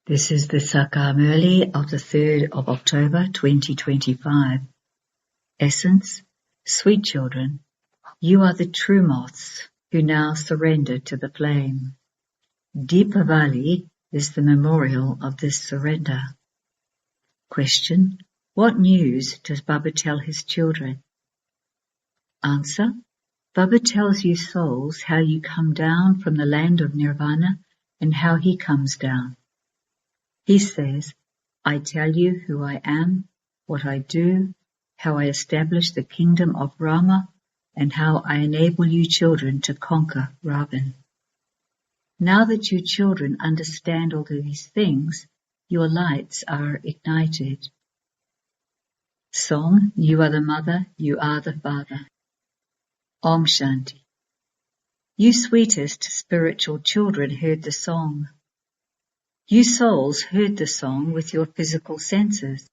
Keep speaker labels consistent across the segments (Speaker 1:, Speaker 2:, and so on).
Speaker 1: This is the English Murli of the 3rd of October 2025. Essence, sweet children, you are the true moths who now surrender to the flame. Deepavali is the memorial of this surrender. Question, what news does Baba tell his children? Answer, Baba tells you souls how you come down from the land of nirvana and how he comes down. He says, I tell you who I am, what I do, how I establish the kingdom of Rama, and how I enable you children to conquer Ravan. Now that you children understand all these things, your lights are ignited. Song, you are the mother, you are the father. Om Shanti. You sweetest spiritual children heard the song. You souls heard the song with your physical senses.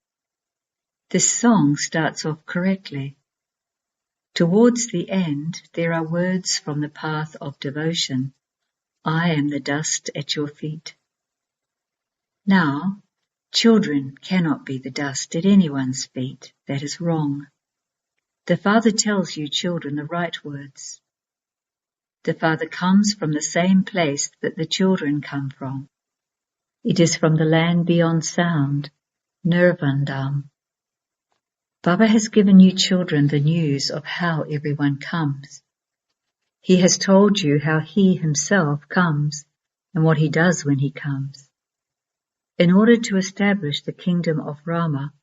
Speaker 1: This song starts off correctly. Towards the end, there are words from the path of devotion. I am the dust at your feet. Now, children cannot be the dust at anyone's feet. That is wrong. The Father tells you children the right words. The Father comes from the same place that the children come from. It is from the land beyond sound, Nirvandam. Baba has given you children the news of how everyone comes. He has told you how he himself comes and what he does when he comes. In order to establish the kingdom of Rama,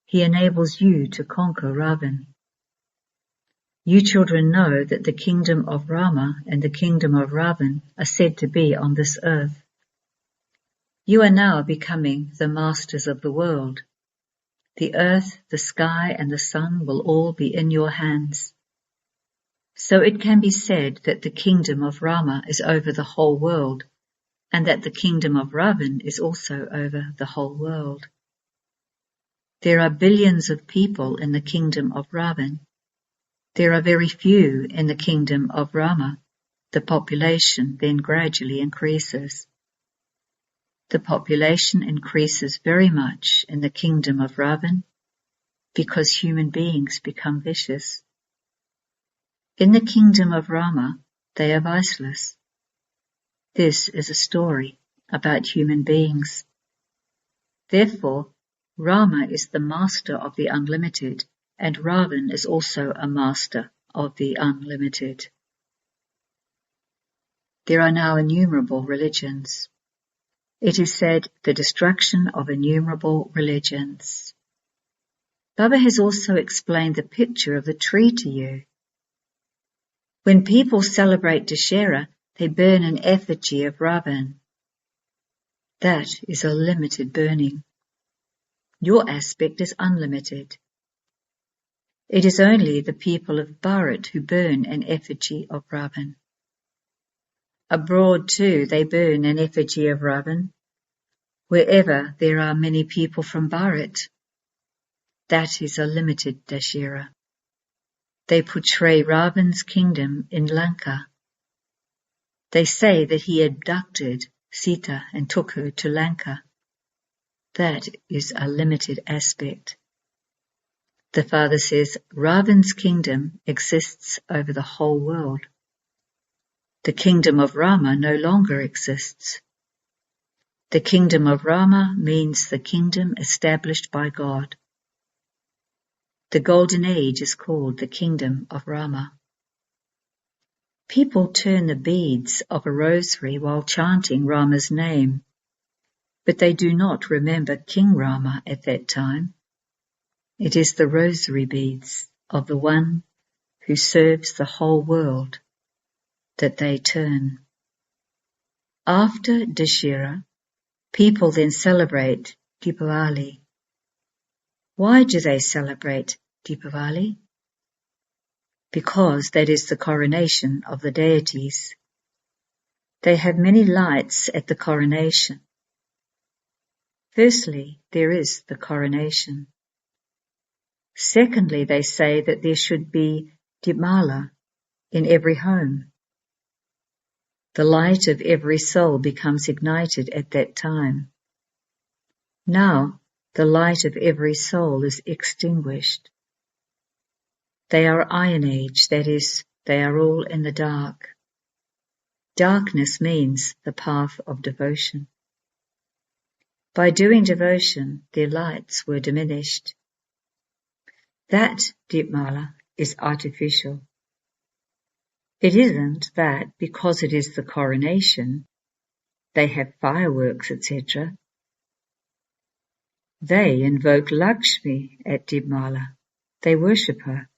Speaker 1: he enables you to conquer Ravan. You children know that the kingdom of Rama and the kingdom of Ravan are said to be on this earth. You are now becoming the masters of the world. The earth, the sky, and the sun will all be in your hands. So it can be said that the kingdom of Rama is over the whole world, and that the kingdom of Ravan is also over the whole world. There are billions of people in the kingdom of Ravan. There are very few in the kingdom of Rama. The population then gradually increases. The population increases very much in the kingdom of Ravan because human beings become vicious. In the kingdom of Rama, they are viceless. This is a story about human beings. Therefore, Rama is the master of the unlimited, and Ravan is also a master of the unlimited. There are now innumerable religions. It is said, the destruction of innumerable religions. Baba has also explained the picture of the tree to you. When people celebrate Dussehra, they burn an effigy of Ravan. That is a limited burning. Your aspect is unlimited. It is only the people of Bharat who burn an effigy of Ravan. Abroad too they burn an effigy of Ravan, wherever there are many people from Bharat. That is a limited Dussehra. They portray Ravan's kingdom in Lanka. They say that he abducted Sita and took her to Lanka. That is a limited aspect. The Father says Ravan's kingdom exists over the whole world. The kingdom of Rama no longer exists. The kingdom of Rama means the kingdom established by God. The golden age is called the kingdom of Rama. People turn the beads of a rosary while chanting Rama's name, but they do not remember King Rama at that time. It is the rosary beads of the one who serves the whole world that they turn. After Dussehra, people then celebrate Deepavali. Why do they celebrate Deepavali? Because that is the coronation of the deities. They have many lights at the coronation. Firstly, there is the coronation. Secondly, they say that there should be Deepmala in every home. The light of every soul becomes ignited at that time. Now the light of every soul is extinguished. They are Iron Age, that is, they are all in the dark. Darkness means the path of devotion. By doing devotion, their lights were diminished. That, Deepmala, is artificial. It isn't that because it is the coronation, they have fireworks, etc. They invoke Lakshmi at Deepmala. They worship her.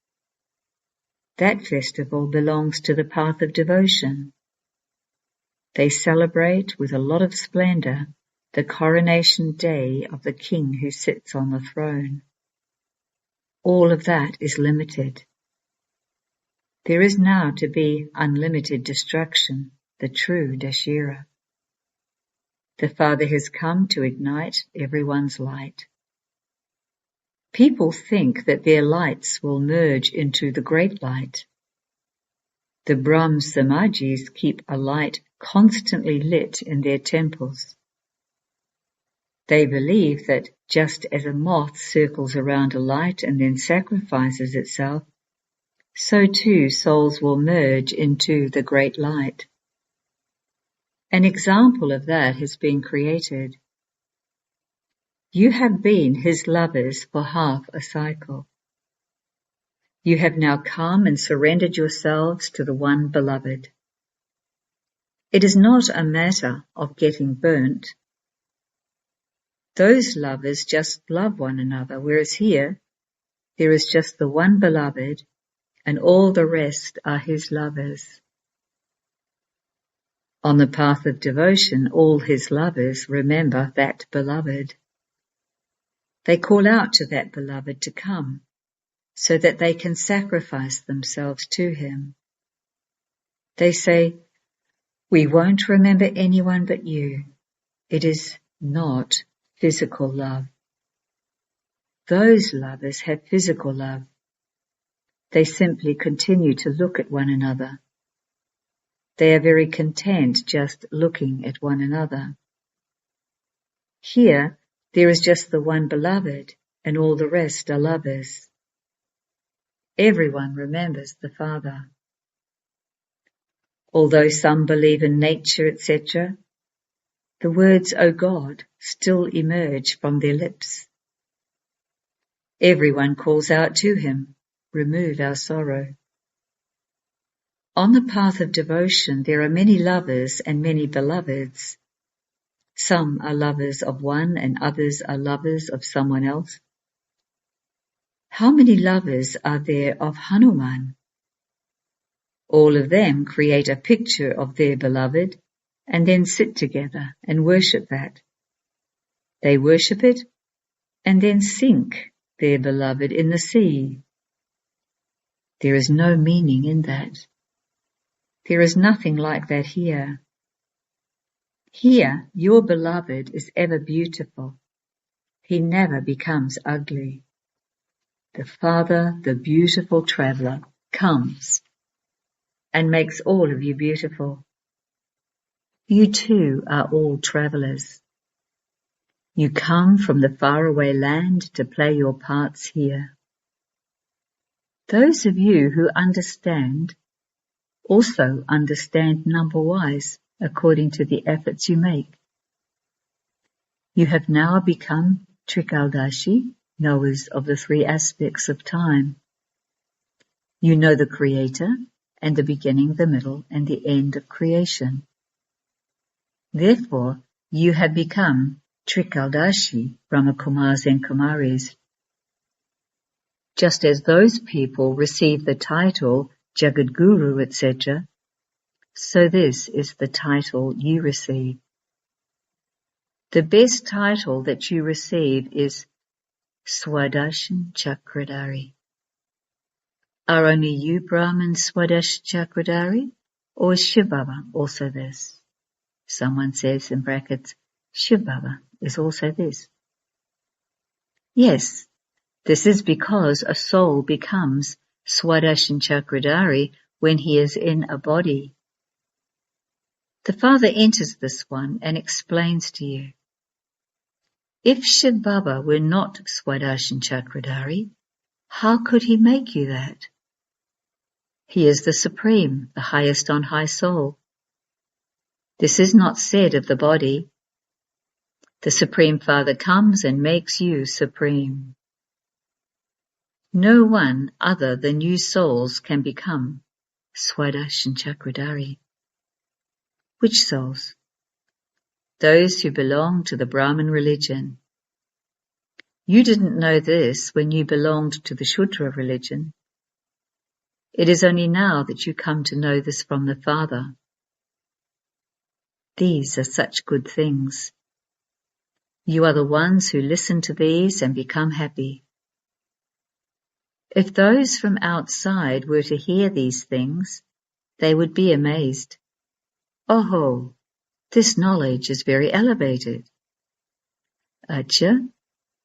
Speaker 1: That festival belongs to the path of devotion. They celebrate with a lot of splendor the coronation day of the king who sits on the throne. All of that is limited. There is now to be unlimited destruction, the true Dashira. The Father has come to ignite everyone's light. People think that their lights will merge into the great light. The Brahm Samajis keep a light constantly lit in their temples. They believe that just as a moth circles around a light and then sacrifices itself, so too souls will merge into the great light. An example of that has been created. You have been his lovers for half a cycle. You have now come and surrendered yourselves to the one beloved. It is not a matter of getting burnt. Those lovers just love one another, whereas here, there is just the one beloved, and all the rest are his lovers. On the path of devotion, all his lovers remember that beloved. They call out to that beloved to come, so that they can sacrifice themselves to him. They say, "We won't remember anyone but you." It is not physical love. Those lovers have physical love. They simply continue to look at one another. They are very content just looking at one another. Here, there is just the one beloved, and all the rest are lovers. Everyone remembers the Father. Although some believe in nature, etc., the words, "O God," still emerge from their lips. Everyone calls out to him, "Remove our sorrow." On the path of devotion, there are many lovers and many beloveds. Some are lovers of one and others are lovers of someone else. How many lovers are there of Hanuman? All of them create a picture of their beloved and then sit together and worship that. They worship it and then sink their beloved in the sea. There is no meaning in that. There is nothing like that here. Here, your beloved is ever beautiful. He never becomes ugly. The Father, the beautiful traveler, comes and makes all of you beautiful. You too are all travelers. You come from the faraway land to play your parts here. Those of you who understand also understand number-wise according to the efforts you make. You have now become Trikaldashi, knowers of the three aspects of time. You know the Creator and the beginning, the middle, and the end of creation. Therefore, you have become Trikaldashi, Brahmakumars and Kumaris. Just as those people receive the title Jagadguru, etc., so this is the title you receive. The best title that you receive is Swadershan Chakradhari. Are only you Brahman Swadesh Chakradhari, or is Shiv Baba also this? Someone says in brackets, Shiv Baba is also this. Yes, this is because a soul becomes Swadershan Chakradhari when he is in a body. The Father enters this one and explains to you. If Shiv Baba were not Swadesh Chakradhari, how could he make you that? He is the Supreme, the highest on high soul. This is not said of the body. The Supreme Father comes and makes you supreme. No one other than you souls can become Swadesh Chakradhari. Which souls? Those who belong to the Brahmin religion. You didn't know this when you belonged to the Shudra religion. It is only now that you come to know this from the Father. These are such good things. You are the ones who listen to these and become happy. If those from outside were to hear these things, they would be amazed. Oh, this knowledge is very elevated. Acha,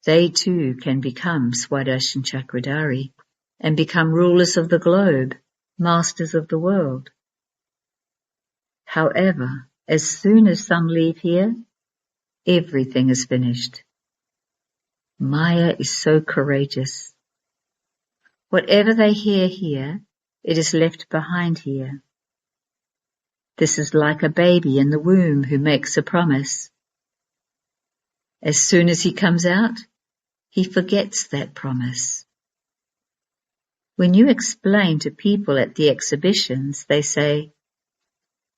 Speaker 1: they too can become Swadesh Chakradhari and become rulers of the globe, masters of the world. However, as soon as some leave here, everything is finished. Maya is so courageous. Whatever they hear here, it is left behind here. This is like a baby in the womb who makes a promise. As soon as he comes out, he forgets that promise. When you explain to people at the exhibitions, they say,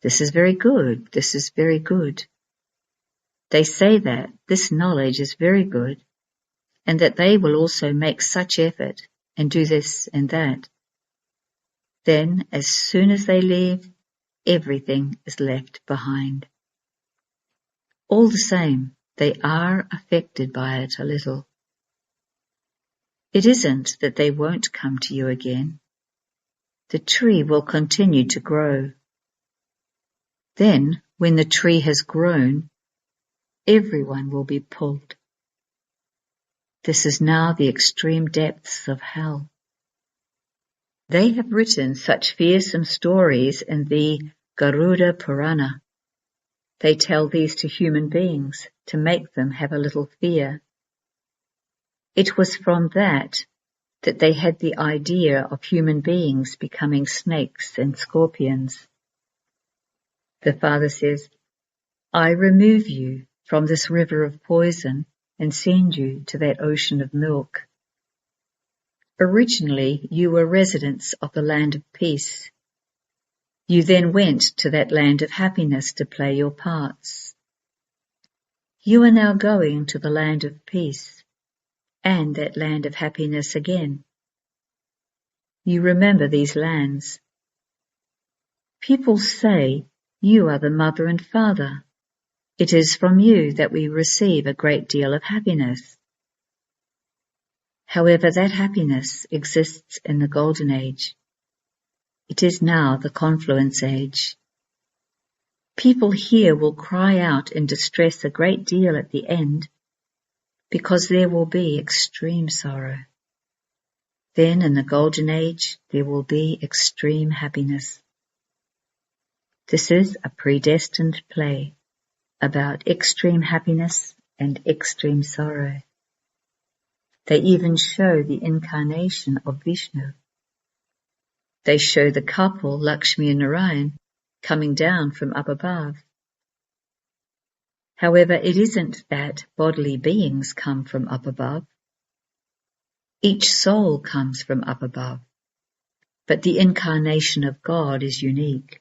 Speaker 1: "This is very good, this is very good." They say that this knowledge is very good and that they will also make such effort and do this and that. Then, as soon as they leave, everything is left behind. All the same, they are affected by it a little. It isn't that they won't come to you again. The tree will continue to grow. Then, when the tree has grown, everyone will be pulled. This is now the extreme depths of hell. They have written such fearsome stories in the Garuda Purana. They tell these to human beings to make them have a little fear. It was from that they had the idea of human beings becoming snakes and scorpions. The Father says, "I remove you from this river of poison and send you to that ocean of milk. Originally, you were residents of the land of peace. You then went to that land of happiness to play your parts. You are now going to the land of peace and that land of happiness again. You remember these lands. People say you are the mother and father. It is from you that we receive a great deal of happiness. However, that happiness exists in the Golden Age. It is now the Confluence Age. People here will cry out in distress a great deal at the end because there will be extreme sorrow. Then in the Golden Age there will be extreme happiness. This is a predestined play about extreme happiness and extreme sorrow. They even show the incarnation of Vishnu. They show the couple, Lakshmi and Narayan, coming down from up above. However, it isn't that bodily beings come from up above. Each soul comes from up above, but the incarnation of God is unique.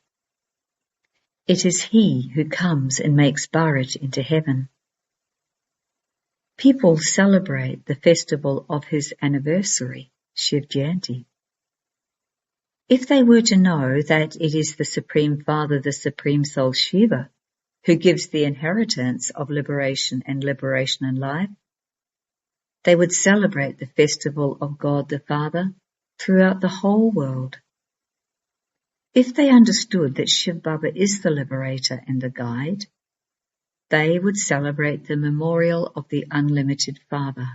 Speaker 1: It is He who comes and makes Bharat into heaven. People celebrate the festival of his anniversary, Shiv Jayanti. If they were to know that it is the Supreme Father, the Supreme Soul Shiva, who gives the inheritance of liberation and life, they would celebrate the festival of God the Father throughout the whole world. If they understood that Shiv Baba is the liberator and the guide, they would celebrate the memorial of the unlimited Father.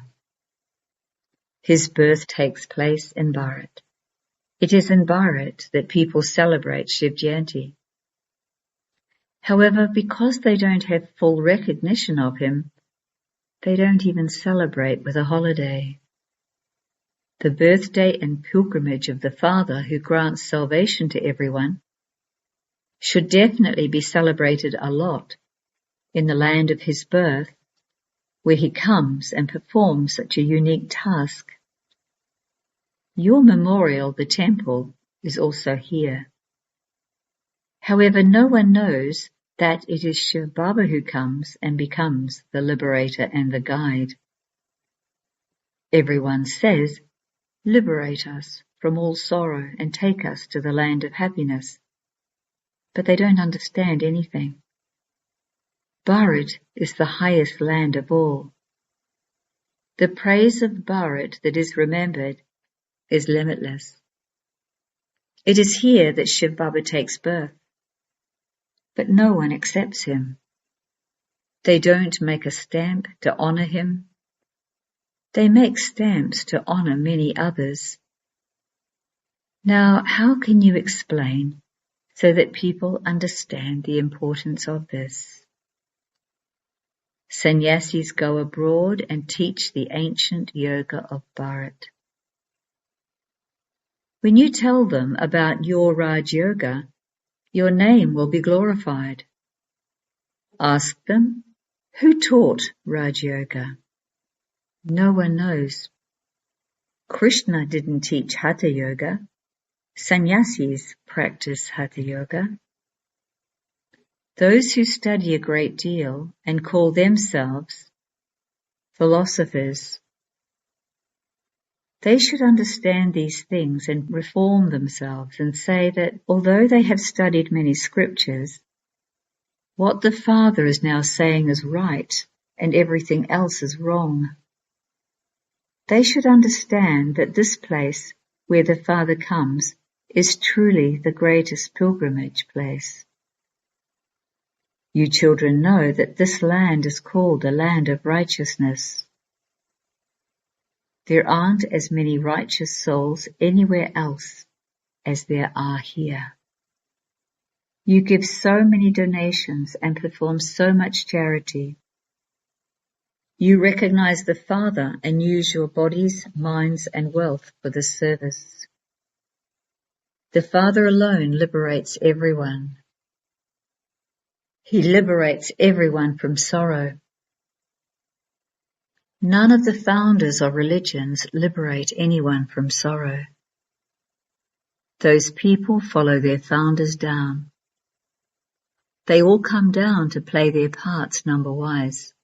Speaker 1: His birth takes place in Bharat. It is in Bharat that people celebrate Shiv Jayanti. However, because they don't have full recognition of him, They don't even celebrate with a holiday. The birthday and pilgrimage of the Father who grants salvation to everyone should definitely be celebrated a lot in the land of his birth, where he comes and performs such a unique task. Your memorial, the temple, is also here. However, no one knows that it is Shiv Baba who comes and becomes the liberator and the guide. Everyone says, "Liberate us from all sorrow and take us to the land of happiness." But they don't understand anything. Bharat is the highest land of all. The praise of Bharat that is remembered is limitless. It is here that Shiv Baba takes birth. But no one accepts him. They don't make a stamp to honor him. They make stamps to honor many others. Now, how can you explain so that people understand the importance of this? Sannyasis go abroad and teach the ancient yoga of Bharat. When you tell them about your Raj Yoga, your name will be glorified. Ask them, who taught Raj Yoga? No one knows. Krishna didn't teach Hatha Yoga. Sannyasis practice Hatha Yoga. Those who study a great deal and call themselves philosophers, they should understand these things and reform themselves and say that although they have studied many scriptures, what the Father is now saying is right and everything else is wrong. They should understand that this place where the Father comes is truly the greatest pilgrimage place. You children know that this land is called the land of righteousness. There aren't as many righteous souls anywhere else as there are here. You give so many donations and perform so much charity. You recognize the Father and use your bodies, minds, and wealth for this service. The Father alone liberates everyone. He liberates everyone from sorrow. None of the founders of religions liberate anyone from sorrow. Those people follow their founders down. They all come down to play their parts number-wise.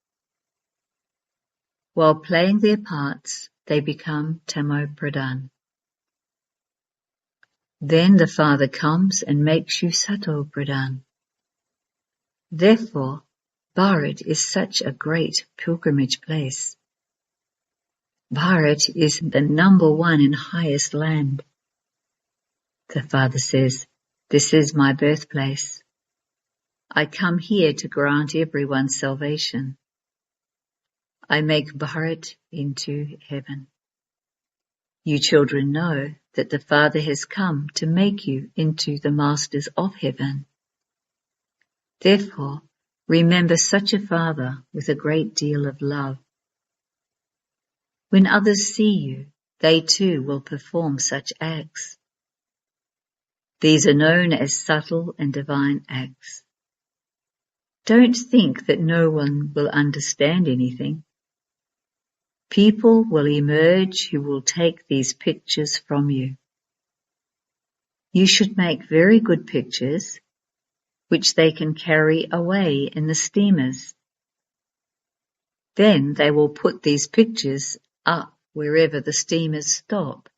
Speaker 1: While playing their parts, they become Tamo Pradhan. Then the Father comes and makes you Sato Pradhan. Therefore, Bharat is such a great pilgrimage place. Bharat is the number one and highest land. The Father says, "This is my birthplace. I come here to grant everyone salvation. I make Bharat into heaven." You children know that the Father has come to make you into the masters of heaven. Therefore, remember such a Father with a great deal of love. When others see you, they too will perform such acts. These are known as subtle and divine acts. Don't think that no one will understand anything. People will emerge who will take these pictures from you. You should make very good pictures, which they can carry away in the steamers. Then they will put these pictures up wherever the steamers stop.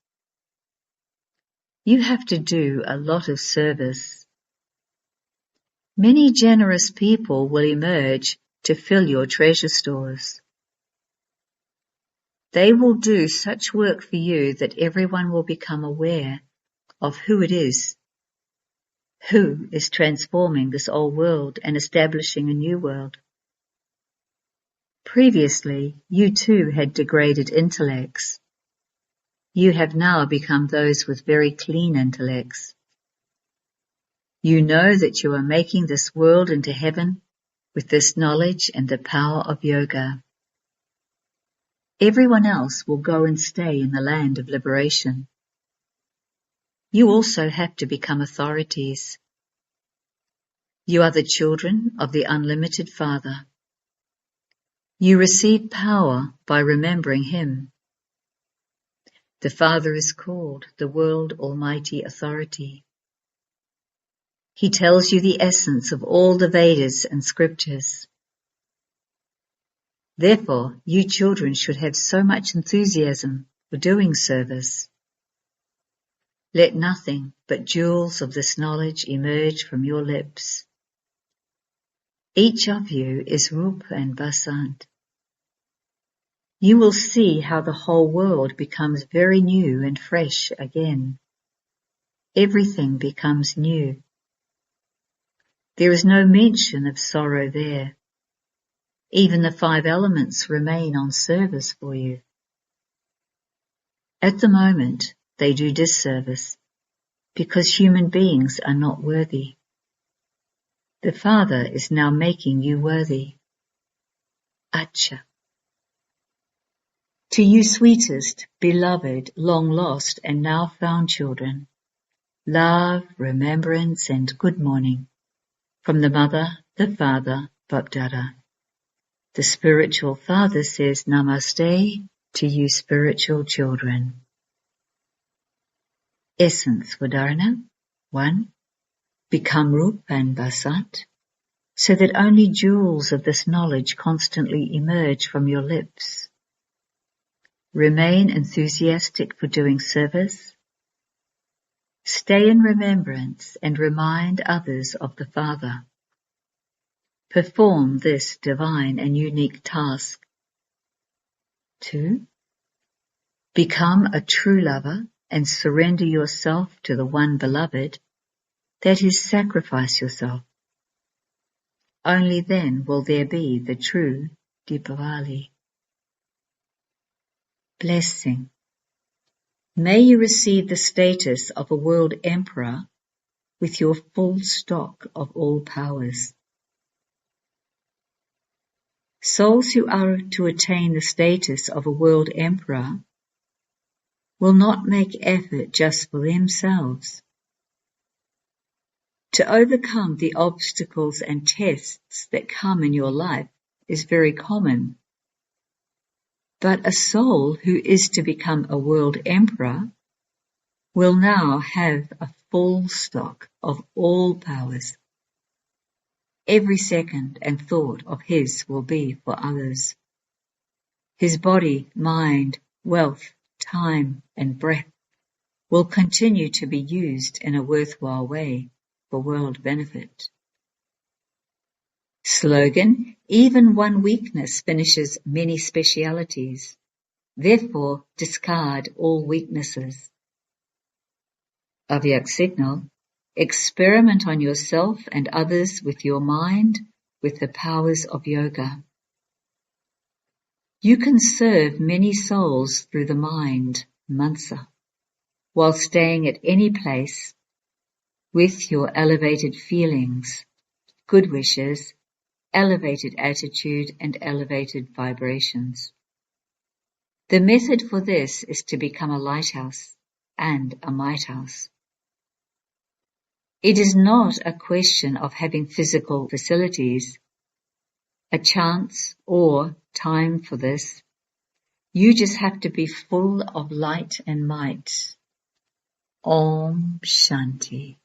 Speaker 1: You have to do a lot of service. Many generous people will emerge to fill your treasure stores. They will do such work for you that everyone will become aware of who it is, who is transforming this old world and establishing a new world. Previously, you too had degraded intellects. You have now become those with very clean intellects. You know that you are making this world into heaven with this knowledge and the power of yoga. Everyone else will go and stay in the land of liberation. You also have to become authorities. You are the children of the unlimited Father. You receive power by remembering Him. The Father is called the World Almighty Authority. He tells you the essence of all the Vedas and scriptures. Therefore, you children should have so much enthusiasm for doing service. Let nothing but jewels of this knowledge emerge from your lips. Each of you is Rup and Basant. You will see how the whole world becomes very new and fresh again. Everything becomes new. There is no mention of sorrow there. Even the 5 elements remain on service for you. At the moment, they do disservice, because human beings are not worthy. The Father is now making you worthy. Acha. To you sweetest, beloved, long lost and now found children, love, remembrance and good morning from the Mother, the Father, Bapdada. The spiritual Father says Namaste to you spiritual children. Essence for Dharana. 1. Become Rup and Basant, so that only jewels of this knowledge constantly emerge from your lips. Remain enthusiastic for doing service. Stay in remembrance and remind others of the Father. Perform this divine and unique task. 2. Become a true lover and surrender yourself to the one beloved, that is, sacrifice yourself. Only then will there be the true Deepavali. Blessing. May you receive the status of a world emperor with your full stock of all powers. Souls who are to attain the status of a world emperor will not make effort just for themselves. To overcome the obstacles and tests that come in your life is very common. But a soul who is to become a world emperor will now have a full stock of all powers. Every second and thought of his will be for others. His body, mind, wealth, time and breath will continue to be used in a worthwhile way for world benefit. Slogan: even one weakness finishes many specialities. Therefore, discard all weaknesses. Avyak signal: experiment on yourself and others with your mind, with the powers of yoga. You can serve many souls through the mind, mansa, while staying at any place with your elevated feelings, good wishes, elevated attitude and elevated vibrations. The method for this is to become a lighthouse and a might house. It is not a question of having physical facilities, a chance or time for this. You just have to be full of light and might. Om Shanti.